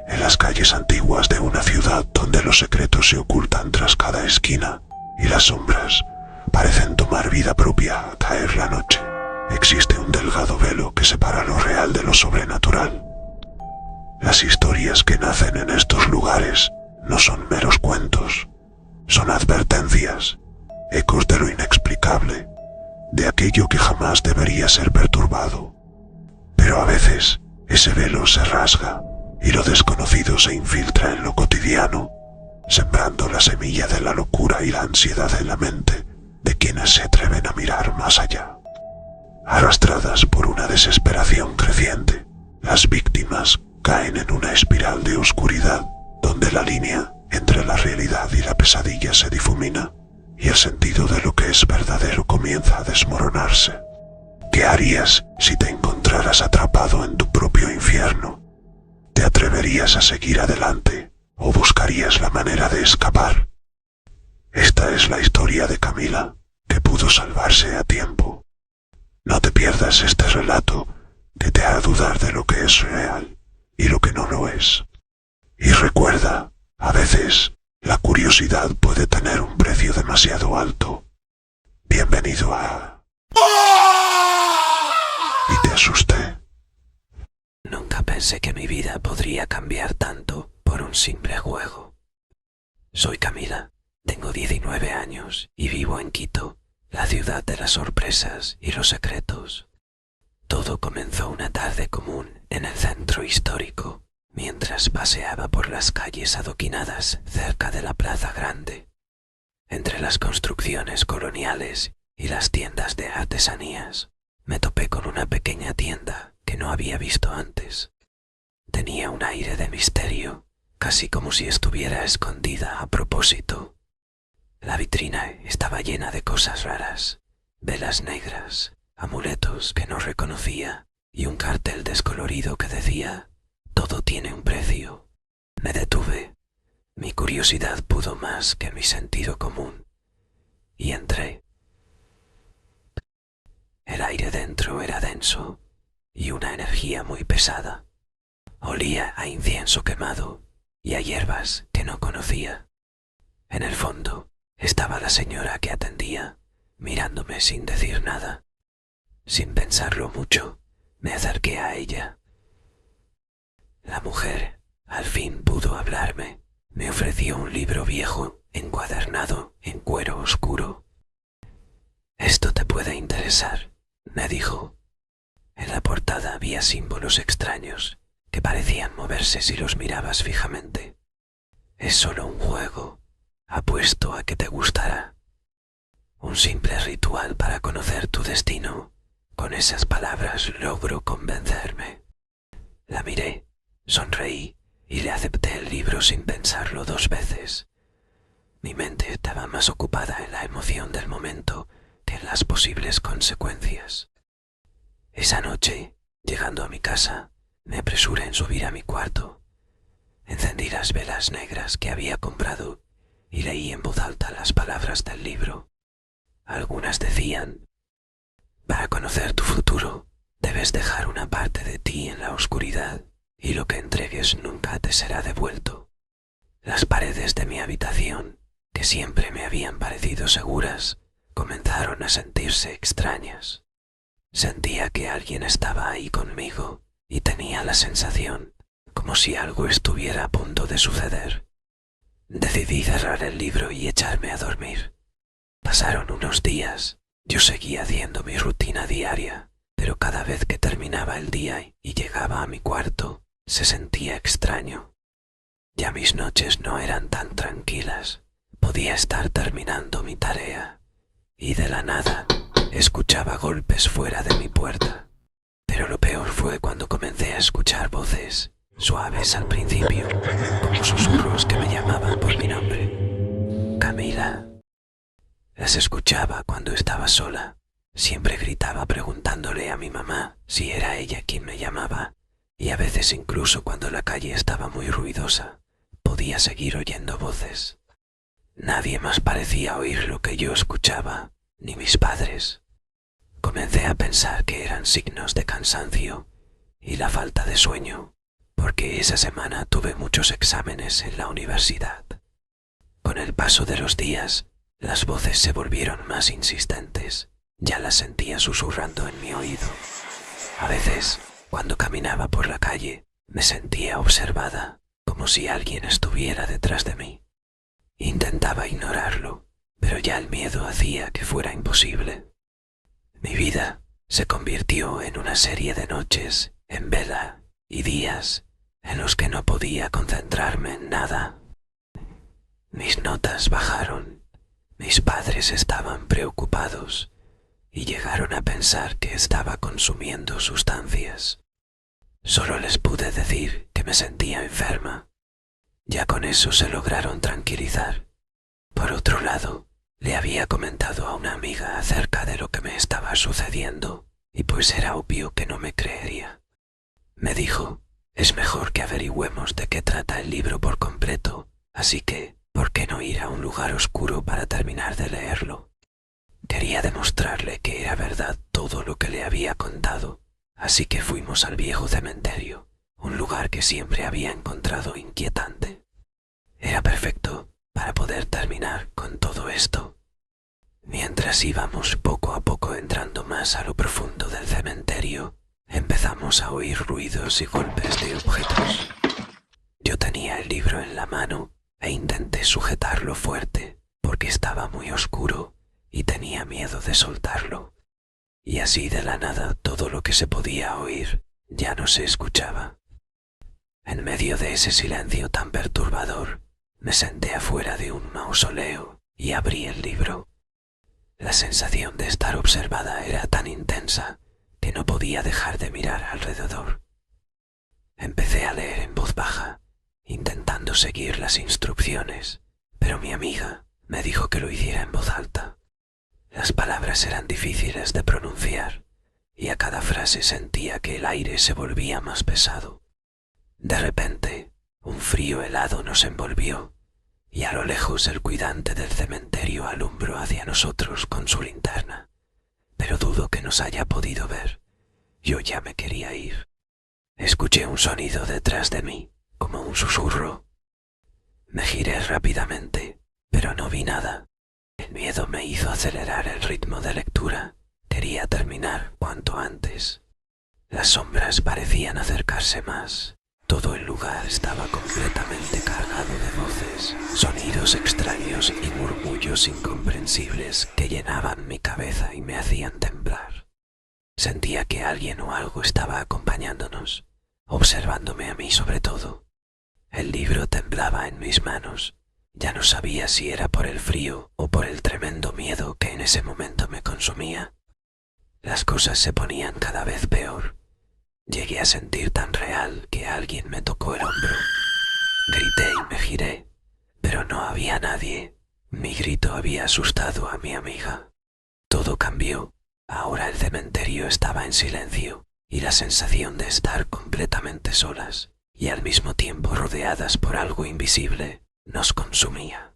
en las calles antiguas de una ciudad donde los secretos se ocultan tras cada esquina y las sombras parecen tomar vida propia al caer la noche, existe un delgado velo que separa lo real de lo sobrenatural. Las historias que nacen en estos lugares no son meros cuentos, son advertencias, ecos de lo inexplicable, de aquello que jamás debería ser perturbado. Pero a veces ese velo se rasga y lo desconocido se infiltra en lo cotidiano, sembrando la semilla de la locura y la ansiedad en la mente de quienes se atreven a mirar más allá. Arrastradas por una desesperación creciente, las víctimas caen en una espiral de oscuridad donde la línea entre la realidad y la pesadilla se difumina y el sentido de lo que es verdadero comienza a desmoronarse. ¿Qué harías si te encontraras atrapado en tu propio infierno? ¿Te atreverías a seguir adelante o buscarías la manera de escapar? Esta es la historia de Camila, que pudo salvarse a tiempo. No te pierdas este relato que te hará dudar de lo que es real y lo que no lo es. Y recuerda, a veces, la curiosidad puede tener un precio demasiado alto. Bienvenido a... Y te asusté. Nunca pensé que mi vida podría cambiar tanto por un simple juego. Soy Camila, tengo 19 años y vivo en Quito, la ciudad de las sorpresas y los secretos. Todo comenzó una tarde común en el centro histórico, mientras paseaba por las calles adoquinadas cerca de la Plaza Grande. Entre las construcciones coloniales y las tiendas de artesanías, me topé con una pequeña tienda que no había visto antes. Tenía un aire de misterio, casi como si estuviera escondida a propósito. La vitrina estaba llena de cosas raras, velas negras, amuletos que no reconocía y un cartel descolorido que decía: «Todo tiene un precio». Me detuve. Mi curiosidad pudo más que mi sentido común y entré. El aire dentro era denso y una energía muy pesada. Olía a incienso quemado y a hierbas que no conocía. En el fondo estaba la señora que atendía, mirándome sin decir nada. Sin pensarlo mucho, me acerqué a ella. La mujer al fin pudo hablarme. Me ofreció un libro viejo, encuadernado en cuero oscuro. «Esto te puede interesar», me dijo. En la portada había símbolos extraños que parecían moverse si los mirabas fijamente. «Es solo un juego. Apuesto a que te gustará. Un simple ritual para conocer tu destino». Con esas palabras logró convencerme. La miré, sonreí y le acepté el libro sin pensarlo 2 veces. Mi mente estaba más ocupada en la emoción del momento que en las posibles consecuencias. Esa noche, llegando a mi casa, me apresuré en subir a mi cuarto. Encendí las velas negras que había comprado y leí en voz alta las palabras del libro. Algunas decían: «Para conocer tu futuro, debes dejar una parte de ti en la oscuridad y lo que entregues nunca te será devuelto». Las paredes de mi habitación, que siempre me habían parecido seguras, comenzaron a sentirse extrañas. Sentía que alguien estaba ahí conmigo y tenía la sensación como si algo estuviera a punto de suceder. Decidí cerrar el libro y echarme a dormir. Pasaron unos días. Yo seguía haciendo mi rutina diaria, pero cada vez que terminaba el día y llegaba a mi cuarto, se sentía extraño. Ya mis noches no eran tan tranquilas. Podía estar terminando mi tarea y de la nada escuchaba golpes fuera de mi puerta. Pero lo peor fue cuando comencé a escuchar voces, suaves al principio, como susurros que me llamaban por mi nombre. «Camila». Las escuchaba cuando estaba sola. Siempre gritaba preguntándole a mi mamá si era ella quien me llamaba, y a veces incluso cuando la calle estaba muy ruidosa, podía seguir oyendo voces. Nadie más parecía oír lo que yo escuchaba, ni mis padres. Comencé a pensar que eran signos de cansancio y la falta de sueño, porque esa semana tuve muchos exámenes en la universidad. Con el paso de los días, las voces se volvieron más insistentes. Ya las sentía susurrando en mi oído. A veces, cuando caminaba por la calle, me sentía observada, como si alguien estuviera detrás de mí. Intentaba ignorarlo, pero ya el miedo hacía que fuera imposible. Mi vida se convirtió en una serie de noches en vela y días en los que no podía concentrarme en nada. Mis notas bajaron, mis padres estaban preocupados y llegaron a pensar que estaba consumiendo sustancias. Solo les pude decir que me sentía enferma. Ya con eso se lograron tranquilizar. Por otro lado, le había comentado a una amiga acerca de lo que me estaba sucediendo, y pues era obvio que no me creería. Me dijo, es mejor que averigüemos de qué trata el libro por completo, así que, ¿por qué no ir a un lugar oscuro para terminar de leerlo? Quería demostrarle que era verdad todo lo que le había contado, así que fuimos al viejo cementerio, un lugar que siempre había encontrado inquietante. Era perfecto para poder terminar con todo esto. Mientras íbamos poco a poco entrando más a lo profundo del cementerio, empezamos a oír ruidos y golpes de objetos. Yo tenía el libro en la mano e intenté sujetarlo fuerte porque estaba muy oscuro y tenía miedo de soltarlo. Y así de la nada todo lo que se podía oír ya no se escuchaba. En medio de ese silencio tan perturbador, me senté afuera de un mausoleo y abrí el libro. La sensación de estar observada era tan intensa que no podía dejar de mirar alrededor. Empecé a leer en voz baja, intentando seguir las instrucciones, pero mi amiga me dijo que lo hiciera en voz alta. Las palabras eran difíciles de pronunciar y a cada frase sentía que el aire se volvía más pesado. De repente, un frío helado nos envolvió y a lo lejos el cuidante del cementerio alumbró hacia nosotros con su linterna, pero dudo que nos haya podido ver. Yo ya me quería ir. Escuché un sonido detrás de mí, como un susurro. Me giré rápidamente, pero no vi nada. El miedo me hizo acelerar el ritmo de lectura. Quería terminar cuanto antes. Las sombras parecían acercarse más. Todo el lugar estaba completamente cargado de voces, sonidos extraños y murmullos incomprensibles que llenaban mi cabeza y me hacían temblar. Sentía que alguien o algo estaba acompañándonos, observándome a mí sobre todo. El libro temblaba en mis manos. Ya no sabía si era por el frío o por el tremendo miedo que en ese momento me consumía. Las cosas se ponían cada vez peor. Llegué a sentir tan real que alguien me tocó el hombro. Grité y me giré, pero no había nadie. Mi grito había asustado a mi amiga. Todo cambió. Ahora el cementerio estaba en silencio y la sensación de estar completamente solas y al mismo tiempo rodeadas por algo invisible nos consumía.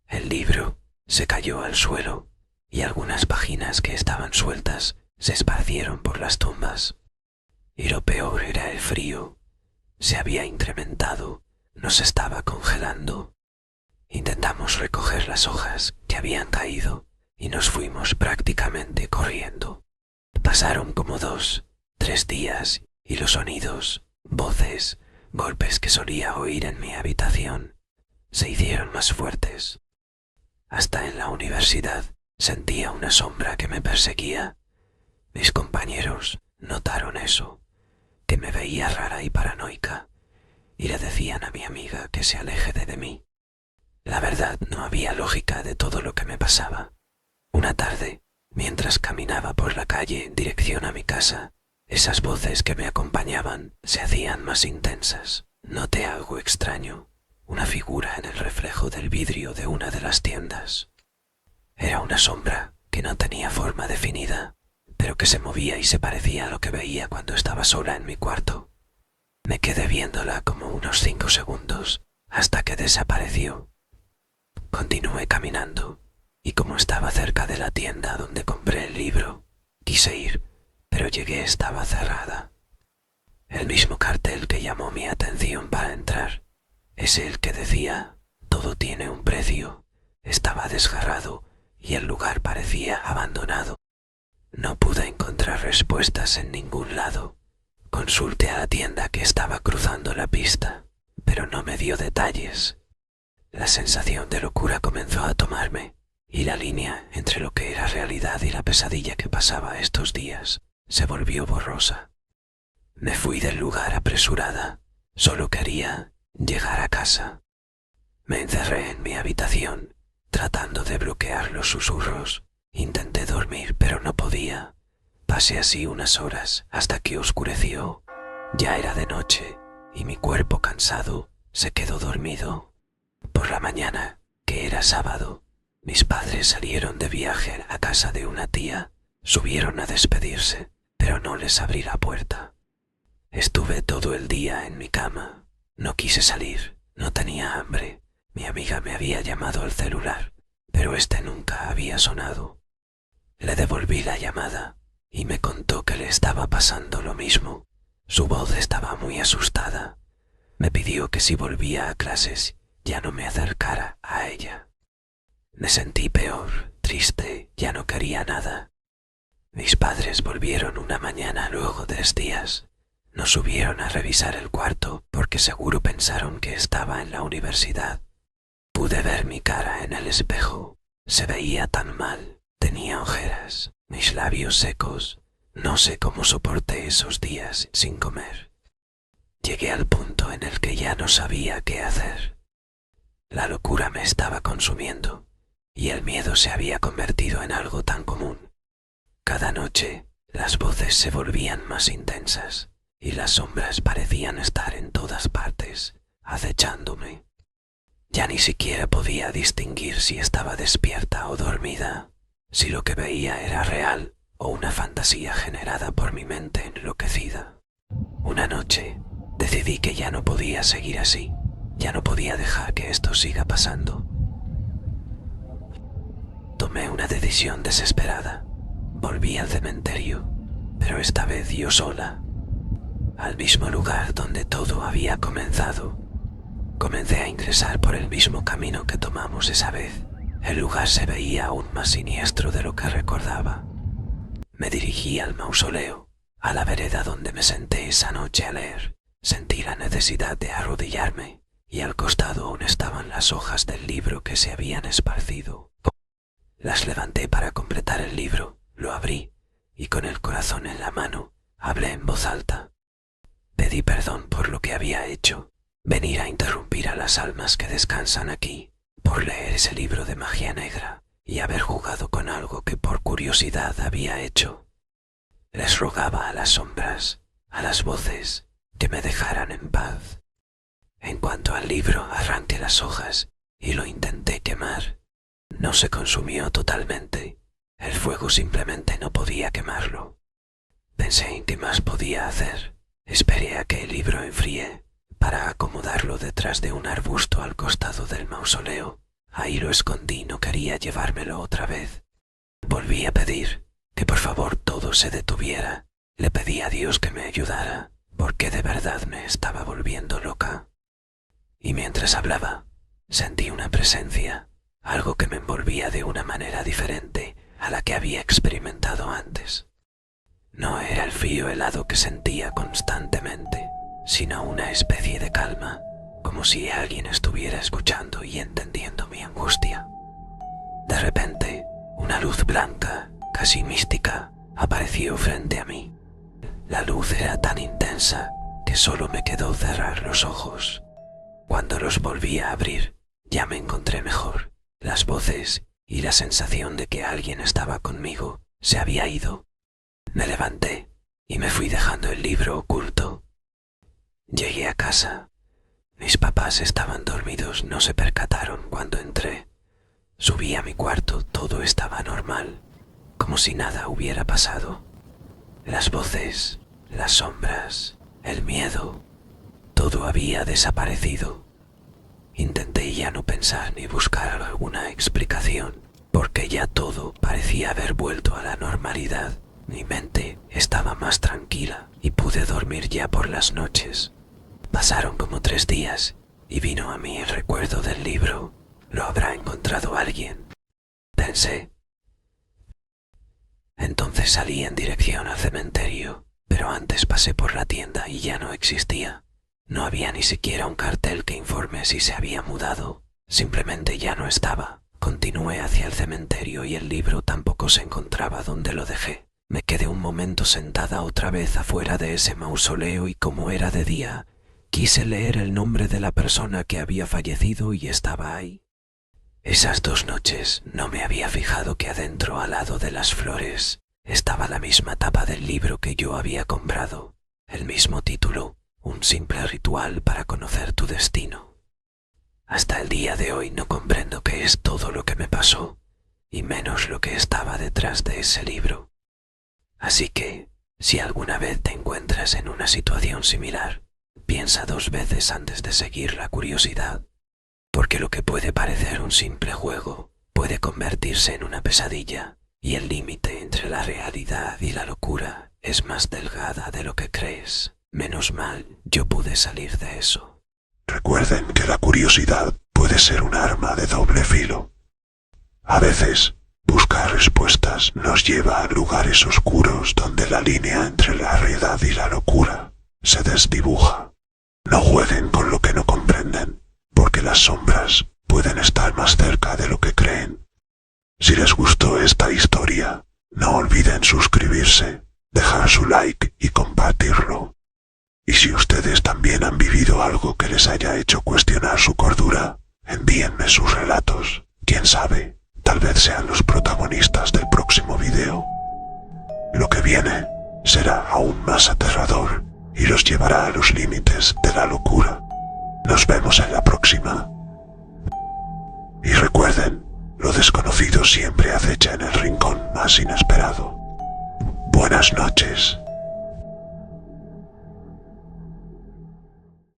El libro se cayó al suelo y algunas páginas que estaban sueltas se esparcieron por las tumbas. Y lo peor era el frío. Se había incrementado, nos estaba congelando. Intentamos recoger las hojas que habían caído y nos fuimos prácticamente corriendo. Pasaron como 2, 3 días y los sonidos, voces, golpes que solía oír en mi habitación se hicieron más fuertes. Hasta en la universidad sentía una sombra que me perseguía. Mis compañeros notaron eso, que me veía rara y paranoica, y le decían a mi amiga que se aleje de mí. La verdad, no había lógica de todo lo que me pasaba. Una tarde, mientras caminaba por la calle en dirección a mi casa, esas voces que me acompañaban se hacían más intensas. Noté algo extraño, una figura en el reflejo del vidrio de una de las tiendas. Era una sombra que no tenía forma definida, pero que se movía y se parecía a lo que veía cuando estaba sola en mi cuarto. Me quedé viéndola como unos 5 segundos, hasta que desapareció. Continué caminando, y como estaba cerca de la tienda donde compré el libro, quise ir, pero llegué estaba cerrada. El mismo cartel que llamó mi atención para entrar es el que decía: todo tiene un precio. Estaba desgarrado y el lugar parecía abandonado. No pude encontrar respuestas en ningún lado. Consulté a la tienda que estaba cruzando la pista, pero no me dio detalles. La sensación de locura comenzó a tomarme, y la línea entre lo que era realidad y la pesadilla que pasaba estos días se volvió borrosa. Me fui del lugar apresurada. Solo quería llegar a casa. Me encerré en mi habitación, tratando de bloquear los susurros. Intenté dormir, pero no podía. Pasé así unas horas hasta que oscureció. Ya era de noche y mi cuerpo cansado se quedó dormido. Por la mañana, que era sábado, mis padres salieron de viaje a casa de una tía. Subieron a despedirse, pero no les abrí la puerta. Estuve todo el día en mi cama. No quise salir, no tenía hambre. Mi amiga me había llamado al celular, pero este nunca había sonado. Le devolví la llamada y me contó que le estaba pasando lo mismo. Su voz estaba muy asustada. Me pidió que si volvía a clases ya no me acercara a ella. Me sentí peor, triste, ya no quería nada. Mis padres volvieron una mañana luego de 3 días. No subieron a revisar el cuarto porque seguro pensaron que estaba en la universidad. Pude ver mi cara en el espejo. Se veía tan mal. Tenía ojeras, mis labios secos. No sé cómo soporté esos días sin comer. Llegué al punto en el que ya no sabía qué hacer. La locura me estaba consumiendo y el miedo se había convertido en algo tan común. Cada noche las voces se volvían más intensas y las sombras parecían estar en todas partes, acechándome. Ya ni siquiera podía distinguir si estaba despierta o dormida, si lo que veía era real o una fantasía generada por mi mente enloquecida. Una noche decidí que ya no podía seguir así, ya no podía dejar que esto siga pasando. Tomé una decisión desesperada. Volví al cementerio, pero esta vez yo sola, al mismo lugar donde todo había comenzado. Comencé a ingresar por el mismo camino que tomamos esa vez. El lugar se veía aún más siniestro de lo que recordaba. Me dirigí al mausoleo, a la vereda donde me senté esa noche a leer. Sentí la necesidad de arrodillarme, y al costado aún estaban las hojas del libro que se habían esparcido. Las levanté para completar el libro, lo abrí, y con el corazón en la mano, hablé en voz alta. Pedí perdón por lo que había hecho, venir a interrumpir a las almas que descansan aquí, por leer ese libro de magia negra y haber jugado con algo que por curiosidad había hecho. Les rogaba a las sombras, a las voces, que me dejaran en paz. En cuanto al libro, arranqué las hojas y lo intenté quemar. No se consumió totalmente. El fuego simplemente no podía quemarlo. Pensé en qué más podía hacer. Esperé a que el libro enfríe para acomodarlo detrás de un arbusto al costado del mausoleo. Ahí lo escondí, no quería llevármelo otra vez. Volví a pedir que por favor todo se detuviera. Le pedí a Dios que me ayudara, porque de verdad me estaba volviendo loca. Y mientras hablaba, sentí una presencia, algo que me envolvía de una manera diferente a la que había experimentado antes. No era el frío helado que sentía constantemente, sino una especie de calma, como si alguien estuviera escuchando y entendiendo mi angustia. De repente, una luz blanca, casi mística, apareció frente a mí. La luz era tan intensa que solo me quedó cerrar los ojos. Cuando los volví a abrir, ya me encontré mejor. Las voces y la sensación de que alguien estaba conmigo se había ido. Me levanté y me fui dejando el libro oculto. Llegué a casa. Mis papás estaban dormidos, no se percataron cuando entré. Subí a mi cuarto, todo estaba normal, como si nada hubiera pasado. Las voces, las sombras, el miedo, todo había desaparecido. Intenté ya no pensar ni buscar alguna explicación, porque ya todo parecía haber vuelto a la normalidad. Mi mente estaba más tranquila y pude dormir ya por las noches. Pasaron como 3 días y vino a mí el recuerdo del libro. ¿Lo habrá encontrado alguien?, pensé. Entonces salí en dirección al cementerio, pero antes pasé por la tienda y ya no existía. No había ni siquiera un cartel que informe si se había mudado. Simplemente ya no estaba. Continué hacia el cementerio y el libro tampoco se encontraba donde lo dejé. Me quedé un momento sentada otra vez afuera de ese mausoleo y como era de día, quise leer el nombre de la persona que había fallecido y estaba ahí. Esas 2 noches no me había fijado que adentro, al lado de las flores, estaba la misma tapa del libro que yo había comprado, el mismo título, un simple ritual para conocer tu destino. Hasta el día de hoy no comprendo qué es todo lo que me pasó, y menos lo que estaba detrás de ese libro. Así que, si alguna vez te encuentras en una situación similar, piensa 2 veces antes de seguir la curiosidad, porque lo que puede parecer un simple juego puede convertirse en una pesadilla, y el límite entre la realidad y la locura es más delgada de lo que crees. Menos mal, yo pude salir de eso. Recuerden que la curiosidad puede ser un arma de doble filo. A veces, buscar respuestas nos lleva a lugares oscuros donde la línea entre la realidad y la locura se desdibuja. No jueguen con lo que no comprenden, porque las sombras pueden estar más cerca de lo que creen. Si les gustó esta historia, no olviden suscribirse, dejar su like y compartirlo. Y si ustedes también han vivido algo que les haya hecho cuestionar su cordura, envíenme sus relatos. Quién sabe, tal vez sean los protagonistas del próximo video. Lo que viene será aún más aterrador y los llevará a los límites de la locura. Nos vemos en la próxima. Y recuerden, lo desconocido siempre acecha en el rincón más inesperado. Buenas noches.